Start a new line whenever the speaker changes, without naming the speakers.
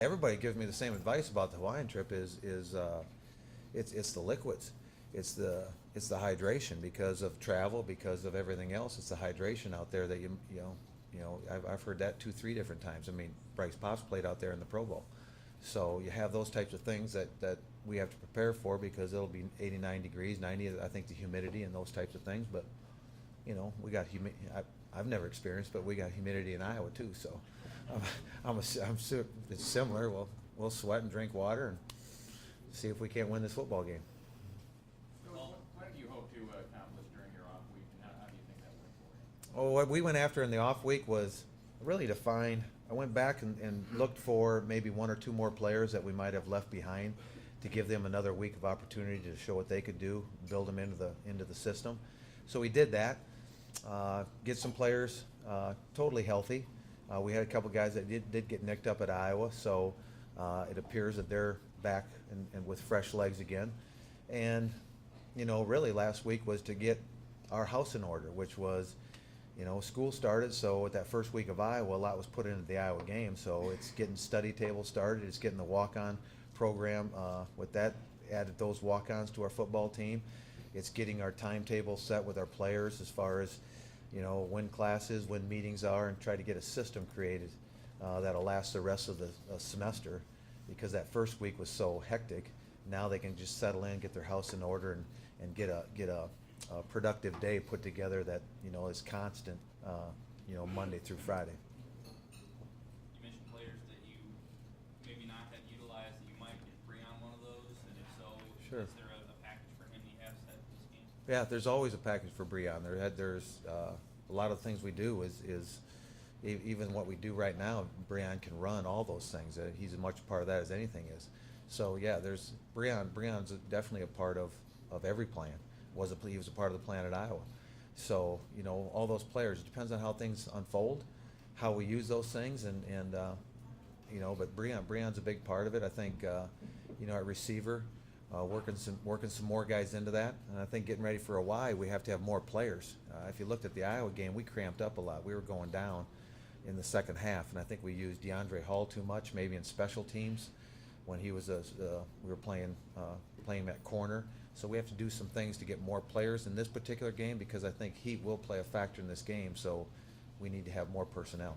Everybody gives me the same advice about the Hawaiian trip it's the liquids, it's the hydration because of travel, because of everything else. It's the hydration out there that I've heard that 2, 3 different times. I mean, Bryce Pops played out there in the Pro Bowl, so you have those types of things that we have to prepare for because it'll be 89 degrees, 90. I think the humidity and those types of things, but we got I've never experienced, but we got humidity in Iowa too. So it's similar. We'll sweat and drink water and see if we can't win this football game.
Well, what do you hope to accomplish during your off week, and how do you think that went for you?
Well, what we went after in the off week was really to find. I went back and looked for maybe 1 or 2 more players that we might have left behind to give them another week of opportunity to show what they could do, build them into the system. So we did that. Get some players totally healthy. We had a couple guys that did get nicked up at Iowa, so it appears that they're back and with fresh legs again. And really last week was to get our house in order, which was, school started. So at that first week of Iowa, a lot was put into the Iowa game. So it's getting study table started. It's getting the walk-on program. With that, added those walk-ons to our football team. It's getting our timetable set with our players as far as, when classes, when meetings are, and try to get a system created that'll last the rest of the semester, because that first week was so hectic. Now they can just settle in, get their house in order, and get a productive day put together that is constant, Monday through Friday.
You mentioned players that you maybe not have utilized that you might get Brion one of those, and if so,
Sure.
is there a package for him that you have set this game?
Yeah, there's always a package for Brion. There's a lot of things we do is even what we do right now. Brion can run all those things. He's as much part of that as anything is. So yeah, there's Brion. Brion's definitely a part of every plan. He was a part of the plan at Iowa. So all those players. It depends on how things unfold, how we use those things, and but Brion's a big part of it. I think at receiver. Working some more guys into that, and I think getting ready for Hawaii, we have to have more players. If you looked at the Iowa game, we cramped up a lot. We were going down in the second half, and I think we used DeAndre Hall too much, maybe in special teams when he was we were playing him at corner. So we have to do some things to get more players in this particular game because I think heat will play a factor in this game. So we need to have more personnel.